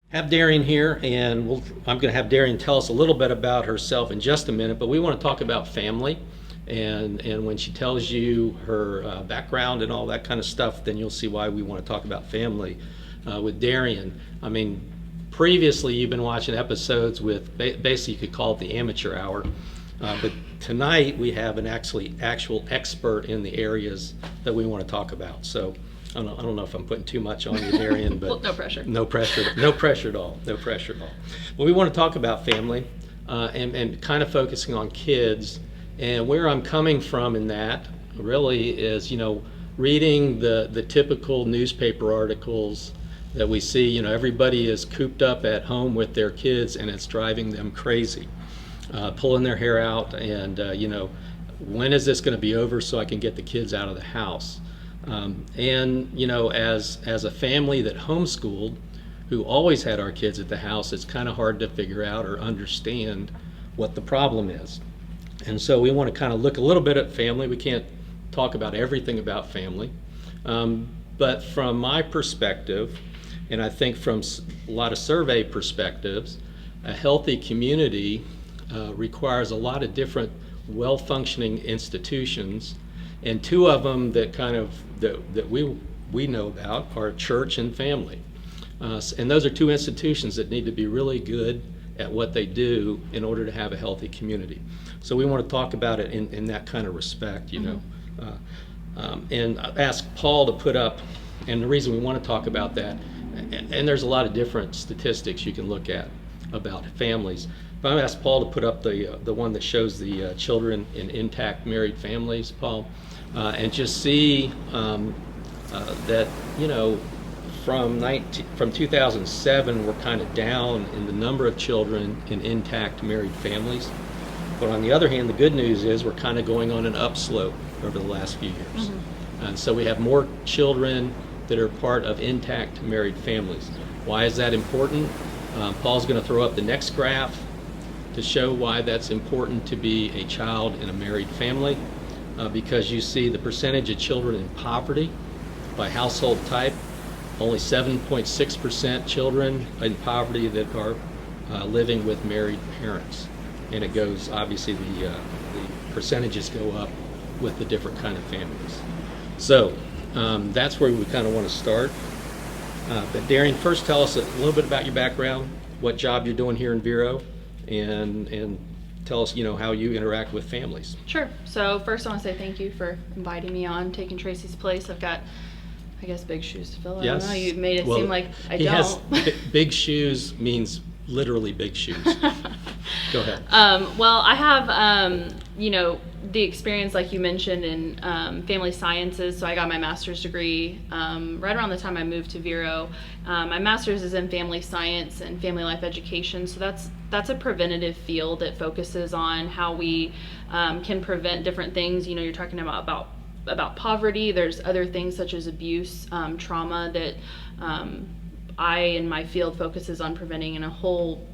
Have Darian here, and I'm going to have Darian tell us a little bit about herself in just a minute, but we want to talk about family. And when she tells you her background and all that kind of stuff, then you'll see why we want to talk about family with Darian. I mean, previously you've been watching episodes with, basically you could call it the amateur hour, but tonight we have an actual expert in the areas that we want to talk about. So I don't know if I'm putting too much on you, Darian, but Well, no pressure. No pressure at all. No pressure at all. But we want to talk about family and kind of focusing on kids. And where I'm coming from in that really is, reading the typical newspaper articles that we see. Everybody is cooped up at home with their kids, and it's driving them crazy, pulling their hair out. And when is this going to be over so I can get the kids out of the house? As a family that homeschooled, who always had our kids at the house, it's kind of hard to figure out or understand what the problem is. And so we want to kind of look a little bit at family. We can't talk about everything about family. But from my perspective, and I think from a lot of survey perspectives, a healthy community requires a lot of different well-functioning institutions. And two of them that we know about are church and family. And those are two institutions that need to be really good at what they do in order to have a healthy community. So we want to talk about it in that kind of respect, And I asked Paul to put up, and the reason we want to talk about that, and there's a lot of different statistics you can look at about families. But I'm going to ask Paul to put up the one that shows the children in intact married families, Paul, and just see that, from 2007, we're kind of down in the number of children in intact married families. But on the other hand, the good news is we're kind of going on an upslope over the last few years. Mm-hmm. And so we have more children that are part of intact married families. Why is that important? Paul's going to throw up the next graph to show why that's important to be a child in a married family, because you see the percentage of children in poverty by household type. Only 7.6% children in poverty that are living with married parents. And it goes, obviously the percentages go up with the different kind of families. So that's where we kind of want to start. But Darian, first tell us a little bit about your background, what job you're doing here in Vero, and tell us, how you interact with families. Sure. So first I want to say thank you for inviting me on, taking Tracy's place. I've got, I guess, big shoes to fill. Yes. I don't know, you made it seem like I don't. Has big shoes means literally big shoes. Go ahead. Well, I have, the experience, like you mentioned, in family sciences. So I got my master's degree right around the time I moved to Vero. My master's is in family science and family life education. So that's a preventative field that focuses on how we can prevent different things. You're talking about poverty. There's other things such as abuse, trauma that I in my field focuses on preventing in a whole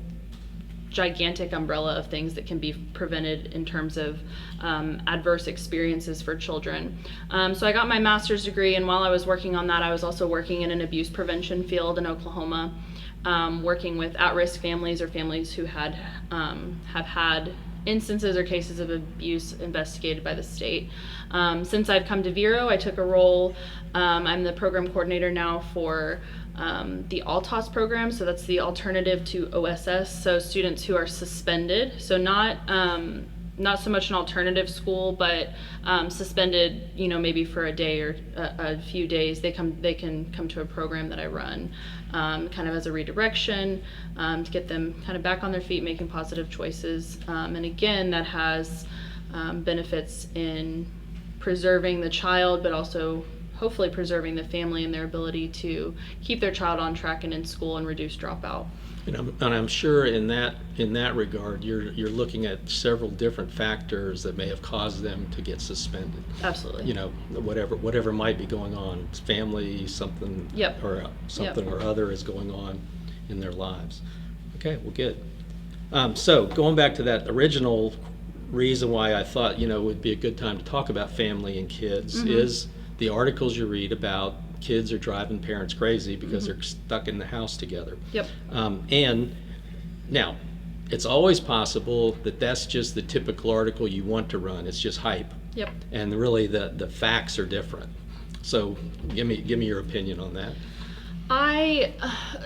gigantic umbrella of things that can be prevented in terms of adverse experiences for children. So I got my master's degree, and while I was working on that, I was also working in an abuse prevention field in Oklahoma, working with at-risk families or families who have had instances or cases of abuse investigated by the state. Since I've come to Vero, I took a role, I'm the program coordinator now for the ALTOS program, so that's the alternative to OSS, so students who are suspended, so not so much an alternative school, but suspended, maybe for a day or a few days, they can come to a program that I run, kind of as a redirection, to get them kind of back on their feet, making positive choices, and again, that has benefits in preserving the child, but also hopefully preserving the family and their ability to keep their child on track and in school and reduce dropout. And I'm sure in that regard, you're looking at several different factors that may have caused them to get suspended. Absolutely. Whatever might be going on, family, something, Yep. or something Yep. or other is going on in their lives. Okay, well, good. So going back to that original reason why I thought it would be a good time to talk about family and kids, mm-hmm. is the articles you read about kids are driving parents crazy because they're stuck in the house together. Yep. And now, it's always possible that that's just the typical article you want to run. It's just hype. Yep. And really the facts are different. So give me your opinion on that.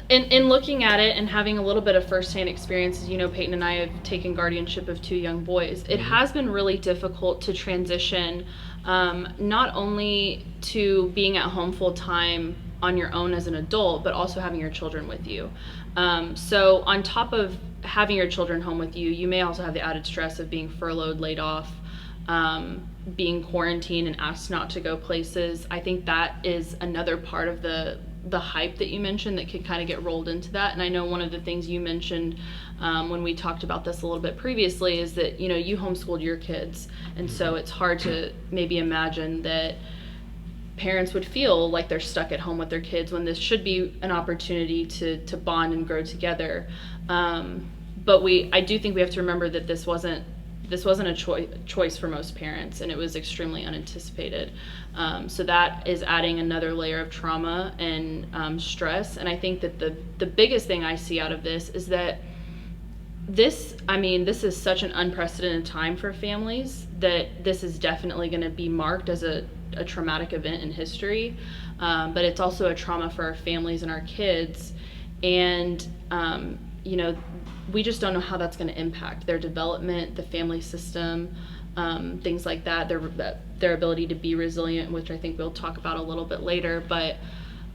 In looking at it and having a little bit of firsthand experiences, Peyton and I have taken guardianship of 2 young boys. It has been really difficult to transition, not only to being at home full time on your own as an adult, but also having your children with you. So on top of having your children home with you, you may also have the added stress of being furloughed, laid off, being quarantined and asked not to go places. I think that is another part of the hype that you mentioned that could kind of get rolled into that. And I know one of the things you mentioned when we talked about this a little bit previously is that you homeschooled your kids, and so it's hard to maybe imagine that parents would feel like they're stuck at home with their kids when this should be an opportunity to bond and grow together. But I do think we have to remember that this wasn't a choice for most parents, and it was extremely unanticipated. So that is adding another layer of trauma and stress. And I think that the biggest thing I see out of this is that this is such an unprecedented time for families that this is definitely going to be marked as a traumatic event in history. But it's also a trauma for our families and our kids. And, we just don't know how that's going to impact their development, the family system, things like that, their ability to be resilient, which I think we'll talk about a little bit later. But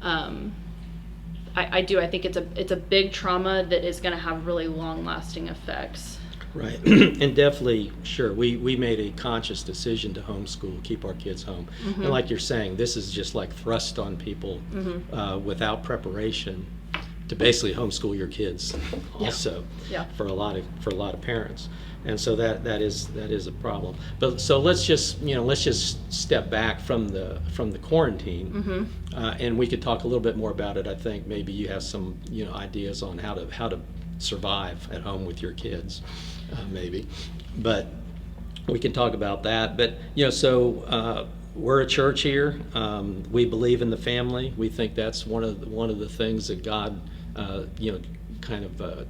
I think it's a big trauma that is going to have really long-lasting effects. Right. And definitely, sure, we made a conscious decision to homeschool, keep our kids home. And like you're saying, this is just like thrust on people without preparation to basically homeschool your kids also. For a lot of parents. And so that is a problem. But so let's just step back from the quarantine, and we could talk a little bit more about it. I think maybe you have some ideas on how to survive at home with your kids, maybe. But we can talk about that. But so we're a church here. We believe in the family. We think that's one of the things that God kind of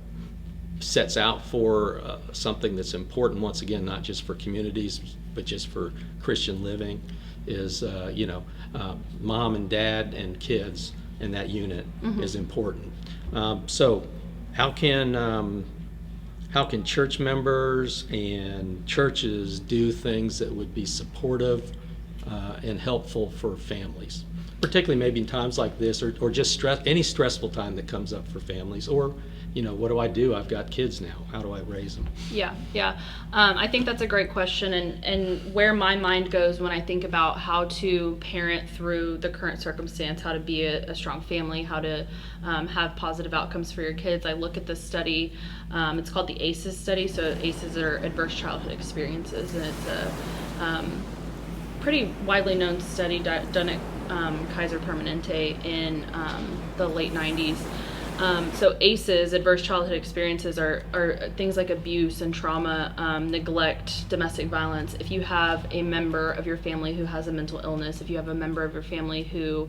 sets out for, something that's important, once again, not just for communities, but just for Christian living, is mom and dad and kids, and that unit is important. So how can church members and churches do things that would be supportive and helpful for families, particularly maybe in times like this, or just any stressful time that comes up for families, or what do I do? I've got kids now. How do I raise them? Yeah. I think that's a great question, and where my mind goes when I think about how to parent through the current circumstance, how to be a strong family, how to have positive outcomes for your kids. I look at this study. It's called the ACEs study. So ACEs are adverse childhood experiences, and it's a pretty widely known study done at Kaiser Permanente in the late 90s. So ACEs, adverse childhood experiences, are things like abuse and trauma, neglect, domestic violence. If you have a member of your family who has a mental illness, if you have a member of your family who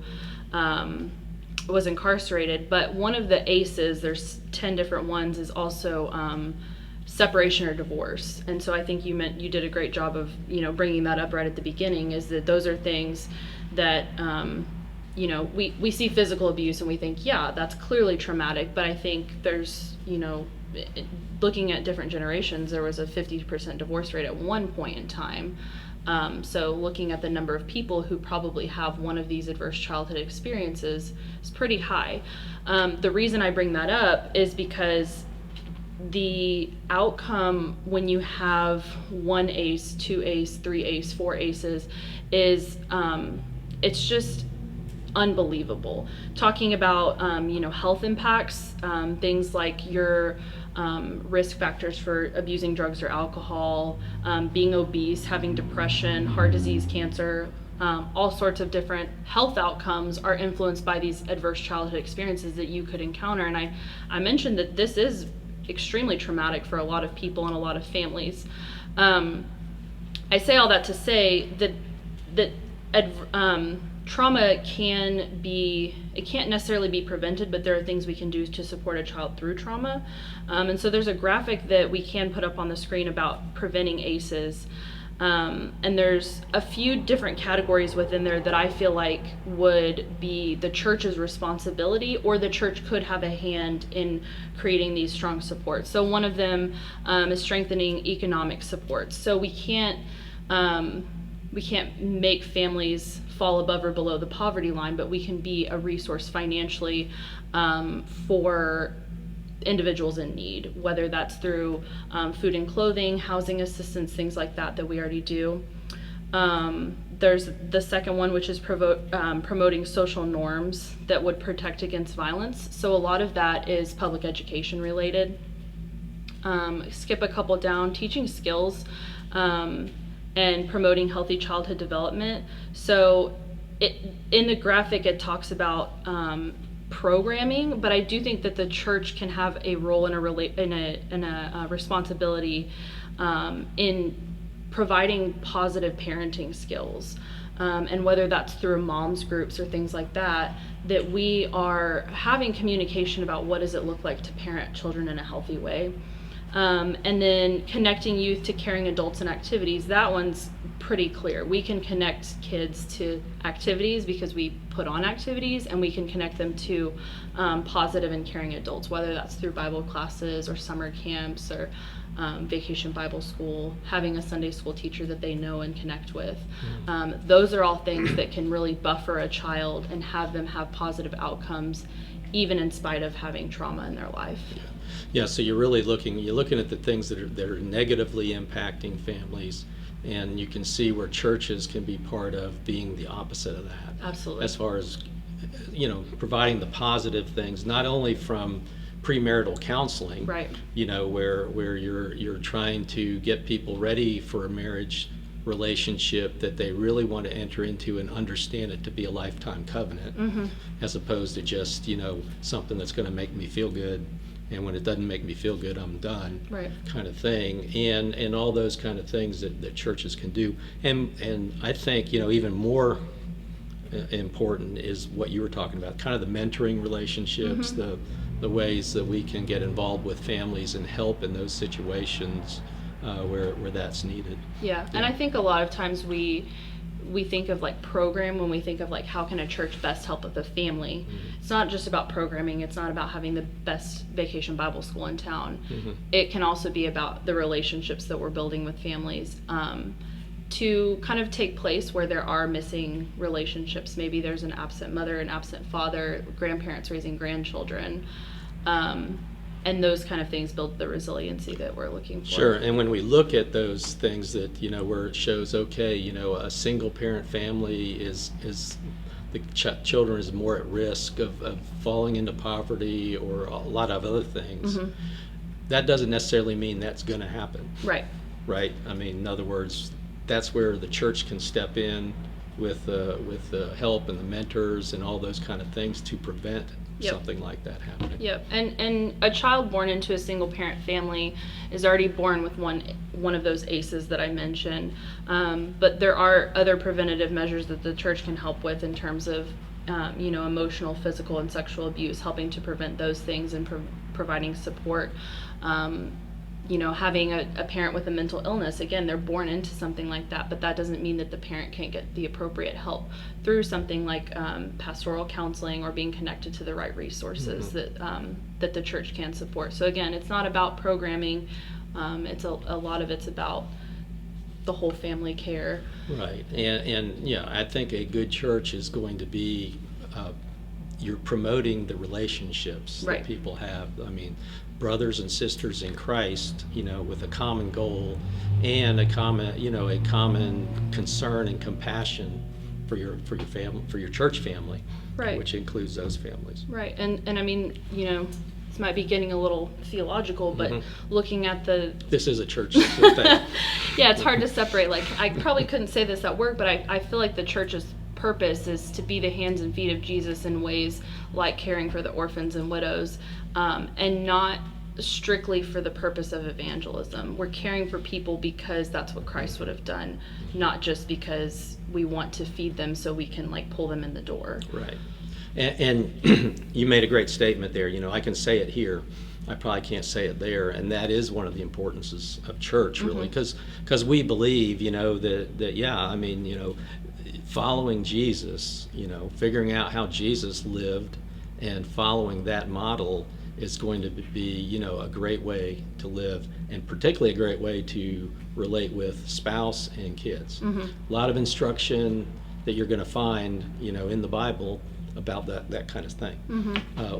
was incarcerated, but one of the ACEs, there's 10 different ones, is also separation or divorce. And so I think you did a great job of bringing that up right at the beginning, is that those are things that we see physical abuse and we think, yeah, that's clearly traumatic, but I think there's, looking at different generations, there was a 50% divorce rate at one point in time. So looking at the number of people who probably have one of these adverse childhood experiences is pretty high. The reason I bring that up is because the outcome when you have one ACE, 2 ACE, 3 ACE, 4 ACEs is it's just unbelievable. Talking about health impacts, things like your risk factors for abusing drugs or alcohol, being obese, having depression, heart disease, cancer, all sorts of different health outcomes are influenced by these adverse childhood experiences that you could encounter. And I mentioned that this is extremely traumatic for a lot of people and a lot of families. I say all that to say that trauma can't necessarily be prevented, but there are things we can do to support a child through trauma. And so there's a graphic that we can put up on the screen about preventing ACEs. And there's a few different categories within there that I feel like would be the church's responsibility, or the church could have a hand in creating these strong supports. So one of them is strengthening economic supports. So we can't make families fall above or below the poverty line, but we can be a resource financially for individuals in need, whether that's through food and clothing, housing assistance, things like that we already do. There's the second one, which is promoting social norms that would protect against violence. So a lot of that is public education related. Skip a couple down, teaching skills and promoting healthy childhood development. So in the graphic it talks about programming, but I do think that the church can have a role and a responsibility in providing positive parenting skills, and whether that's through moms groups or things like that we are having communication about what does it look like to parent children in a healthy way. And then connecting youth to caring adults and activities, that one's pretty clear. We can connect kids to activities because we put on activities, and we can connect them to positive and caring adults, whether that's through Bible classes or summer camps or vacation Bible school, having a Sunday school teacher that they know and connect with. Those are all things that can really buffer a child and have them have positive outcomes, even in spite of having trauma in their life. Yeah, so you're looking at the things that are negatively impacting families, and you can see where churches can be part of being the opposite of that. Absolutely. As far as, providing the positive things, not only from premarital counseling, right, where you're trying to get people ready for a marriage relationship that they really want to enter into and understand it to be a lifetime covenant, as opposed to just something that's going to make me feel good, and when it doesn't make me feel good, I'm done, right, kind of thing, and all those kind of things that churches can do. And I think even more important is what you were talking about, kind of the mentoring relationships, the ways that we can get involved with families and help in those situations where that's needed. Yeah, and I think a lot of times we think of like program when we think of like how can a church best help with a family. It's not just about programming. It's not about having the best vacation Bible school in town. It can also be about the relationships that we're building with families to kind of take place where there are missing relationships. Maybe there's an absent mother, an absent father, grandparents raising grandchildren. And those kind of things build the resiliency that we're looking for. Sure, and when we look at those things that, where it shows, okay, a single parent family is the children is more at risk of falling into poverty or a lot of other things, that doesn't necessarily mean that's going to happen. Right. Right? I mean, in other words, that's where the church can step in with the help and the mentors and all those kind of things to prevent something like that happening. Yep, and a child born into a single parent family is already born with one of those ACEs that I mentioned, but there are other preventative measures that the church can help with in terms of emotional, physical, and sexual abuse, helping to prevent those things and providing support. Having a parent with a mental illness, again, they're born into something like that, but that doesn't mean that the parent can't get the appropriate help through something like pastoral counseling or being connected to the right resources that the church can support. So again, it's not about programming. It's a lot of it's about the whole family care. Right, and I think a good church is going to be you're promoting the relationships that people have. I mean, brothers and sisters in Christ, with a common goal and a common concern and compassion for your family, for your church family, right, which includes those families. Right, and I mean, this might be getting a little theological, but looking at this is a church thing. Yeah, it's hard to separate. Like, I probably couldn't say this at work, but I feel like the church's purpose is to be the hands and feet of Jesus in ways like caring for the orphans and widows, and not strictly for the purpose of evangelism. We're caring for people because that's what Christ would have done, not just because we want to feed them so we can like pull them in the door. Right. And you made a great statement there. I can say it here, I probably can't say it there, and that is one of the importances of church, really, because we believe, that yeah, I mean, following Jesus, figuring out how Jesus lived and following that model is going to be, a great way to live, and particularly a great way to relate with spouse and kids. A lot of instruction that you're going to find, in the Bible about that kind of thing,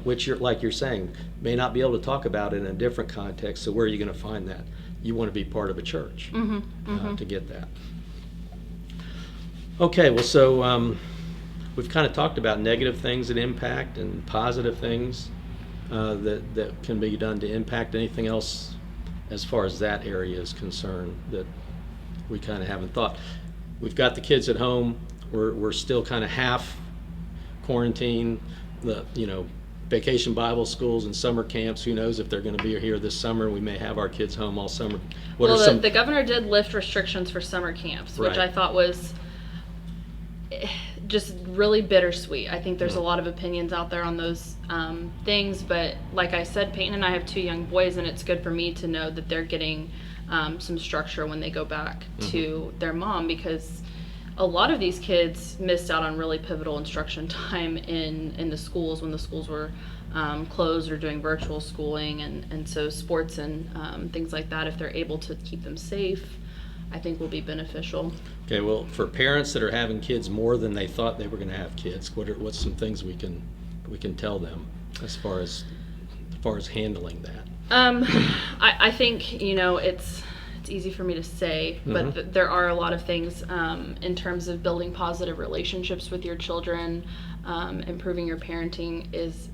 which like you're saying, may not be able to talk about it in a different context. So where are you going to find that? You want to be part of a church to get that. Okay, well, so we've kind of talked about negative things that impact and positive things that can be done to impact. Anything else as far as that area is concerned that we kind of haven't thought? We've got the kids at home. We're still kind of half quarantine, vacation Bible schools and summer camps. Who knows if they're going to be here this summer? We may have our kids home all summer. The governor did lift restrictions for summer camps, which I thought was just really bittersweet. I think there's a lot of opinions out there on those things, but like I said, Peyton and I have 2 young boys, and it's good for me to know that they're getting some structure when they go back to their mom, because a lot of these kids missed out on really pivotal instruction time in the schools when the schools were closed or doing virtual schooling, and so sports and things like that, if they're able to keep them safe, I think will be beneficial. Okay, well, for parents that are having kids more than they thought they were going to have kids, what's some things we can tell them as far as handling that? I think it's easy for me to say, but there are a lot of things in terms of building positive relationships with your children. Improving your parenting is,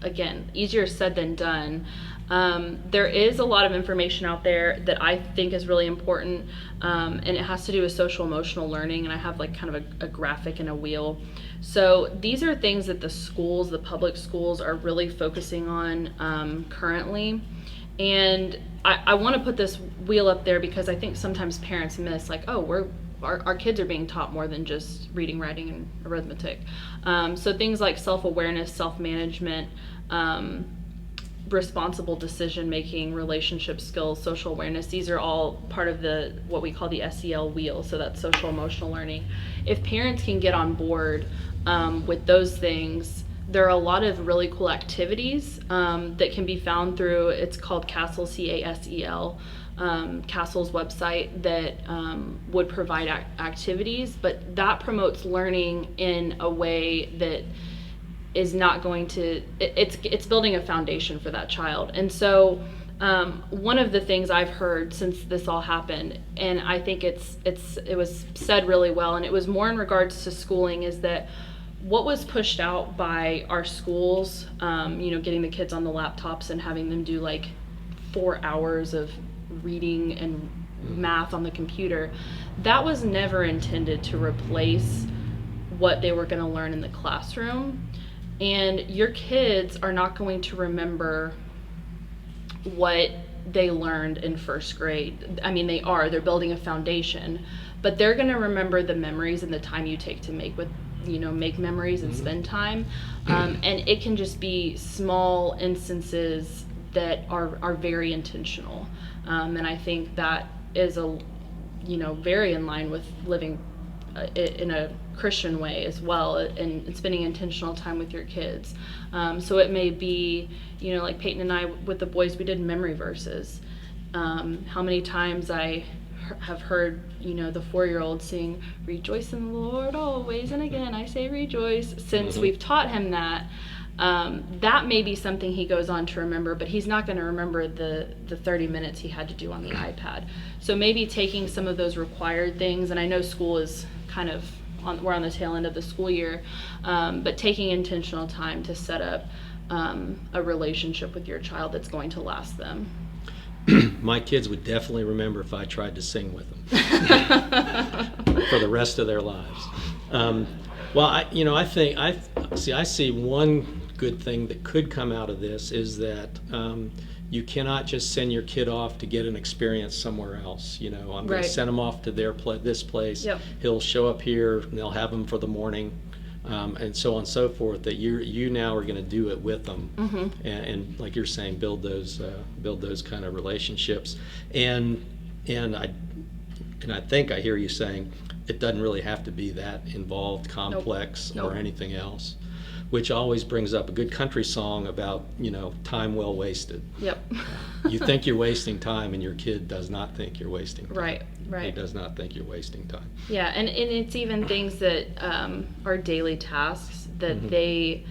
again, easier said than done. There is a lot of information out there that I think is really important, and it has to do with social emotional learning, and I have like kind of a graphic and a wheel. So these are things that the public schools are really focusing on currently. And I want to put this wheel up there because I think sometimes parents miss, like, oh, our kids are being taught more than just reading, writing, and arithmetic. So things like self-awareness, self-management, responsible decision-making, relationship skills, social awareness, these are all part of what we call the SEL wheel, so that's social emotional learning. If parents can get on board with those things, there are a lot of really cool activities that can be found through, it's called CASEL, CASEL, CASEL's website that would provide activities, but that promotes learning in a way that is not going to, it's building a foundation for that child. And so one of the things I've heard since this all happened, and I think it was said really well, and it was more in regards to schooling, is that what was pushed out by our schools, getting the kids on the laptops and having them do like 4 hours of reading and math on the computer, that was never intended to replace what they were going to learn in the classroom. And your kids are not going to remember what they learned in first grade. I mean, they're building a foundation, but they're going to remember the memories and the time you take to make memories and spend time. And it can just be small instances that are very intentional. And I think that is very in line with living in a Christian way as well, and spending intentional time with your kids. So it may be, like Peyton and I with the boys, we did memory verses. How many times I have heard, the 4-year-old sing, "Rejoice in the Lord always, and again I say rejoice." Since we've taught him that, that may be something he goes on to remember, but he's not going to remember the 30 minutes he had to do on the iPad. So maybe taking some of those required things, and I know school is kind of we're on the tail end of the school year, but taking intentional time to set up a relationship with your child that's going to last them. My kids would definitely remember if I tried to sing with them for the rest of their lives. Well, I see one good thing that could come out of this is that you cannot just send your kid off to get an experience somewhere else. I'm going Right. to send them off to this place. Yep. He'll show up here, and they'll have him for the morning, and so on and so forth. That you now are going to do it with them, and like you're saying, build those kind of relationships. And I think I hear you saying it doesn't really have to be that involved, complex, Nope. or anything else. Which always brings up a good country song about, time well wasted. Yep. You think you're wasting time, and your kid does not think you're wasting time. Right. He Right. does not think you're wasting time. Yeah, and it's even things that are daily tasks that they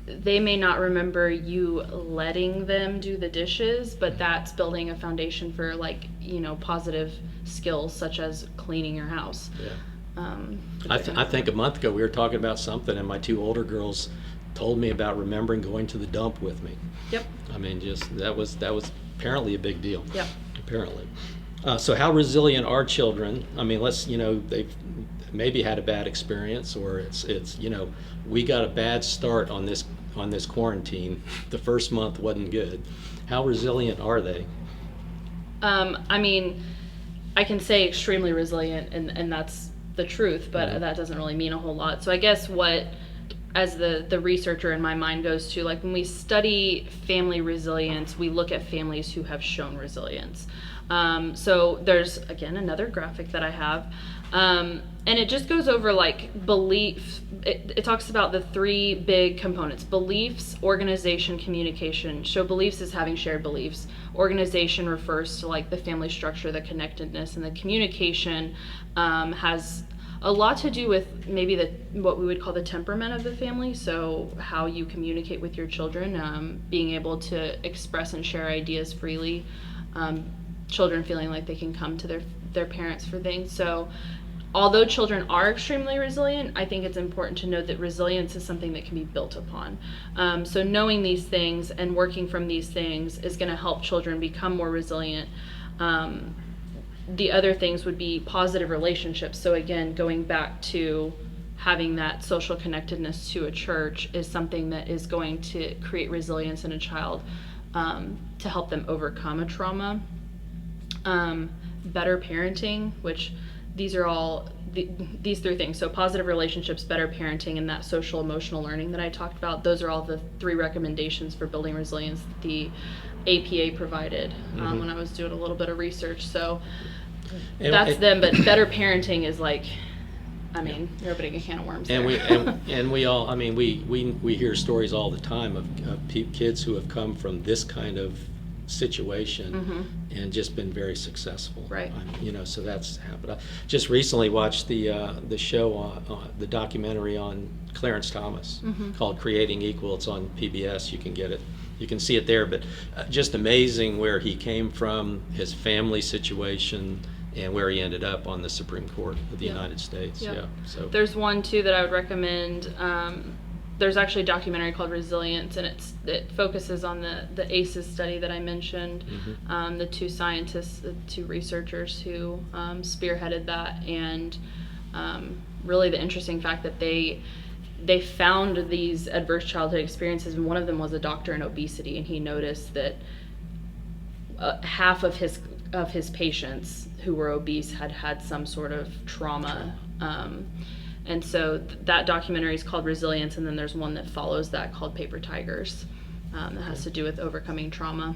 may not remember you letting them do the dishes, but that's building a foundation for positive skills such as cleaning your house. Yeah. I think a month ago we were talking about something, and my two older girls told me about remembering going to the dump with me. Yep. I mean, just that was apparently a big deal. Yep. Apparently. So how resilient are children? I mean, they've maybe had a bad experience, or it's we got a bad start on this quarantine. The first month wasn't good. How resilient are they? I mean, I can say extremely resilient, and that's the truth, but that doesn't really mean a whole lot. So I guess what, as the researcher in my mind goes to, when we study family resilience, we look at families who have shown resilience. So there's, again, another graphic that I have, and it just goes over belief. It talks about the three big components: beliefs, organization, communication. So beliefs is having shared beliefs. Organization refers to the family structure, the connectedness, and the communication has a lot to do with maybe what we would call the temperament of the family. So how you communicate with your children, being able to express and share ideas freely, children feeling like they can come to their parents for things. So although children are extremely resilient, I think it's important to note that resilience is something that can be built upon. So knowing these things and working from these things is going to help children become more resilient. The other things would be positive relationships. So again, going back to having that social connectedness to a church is something that is going to create resilience in a child, to help them overcome a trauma. Better parenting, which these are all these three things. So positive relationships, better parenting, and that social emotional learning that I talked about. Those are all the three recommendations for building resilience that the APA provided when I was doing a little bit of research. So that's them. But better parenting is you're opening a can of worms. And there. we all, I mean, we hear stories all the time of kids who have come from this kind of situation and just been very successful. Right. So that's happened. I just recently watched the show the documentary on Clarence Thomas called Creating Equal. It's on PBS. You can get it. You can see it there. But just amazing where he came from, his family situation, and where he ended up on the Supreme Court of the United States. Yeah. So there's one too that I would recommend. There's actually a documentary called Resilience, and it focuses on the ACEs study that I mentioned. The two scientists, the two researchers who spearheaded that, and really the interesting fact that they found these adverse childhood experiences, and one of them was a doctor in obesity, and he noticed that half of his patients who were obese had some sort of trauma. And so that documentary is called Resilience, and then there's one that follows that called Paper Tigers, that has to do with overcoming trauma.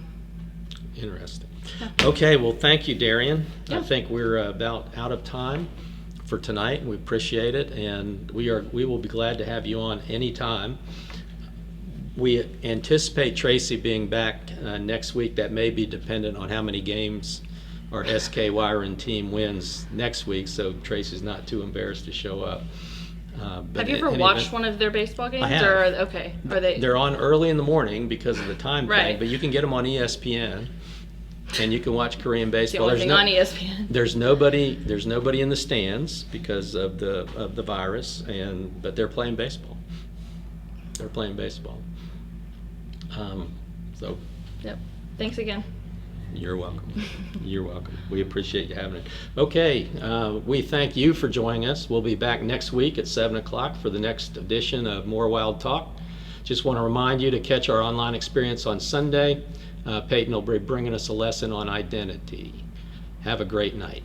Interesting. Yeah. Okay, well, thank you, Darian. Yeah. I think we're about out of time for tonight. We appreciate it, and we will be glad to have you on anytime. We anticipate Tracy being back next week. That may be dependent on how many games our SK Wyron team wins next week, so Tracy's not too embarrassed to show up. Have you ever watched one of their baseball games? I have. Are they? They're on early in the morning because of the time Right. thing, but you can get them on ESPN, and you can watch Korean It's the baseball. only thing on ESPN. There's nobody in the stands because of the virus, but they're playing baseball. They're playing baseball. So. Yep. Thanks again. You're welcome. You're welcome. We appreciate you having it. Okay, we thank you for joining us. We'll be back next week at 7 o'clock for the next edition of Moøre Wild Talk. Just want to remind you to catch our online experience on Sunday. Peyton will be bringing us a lesson on identity. Have a great night.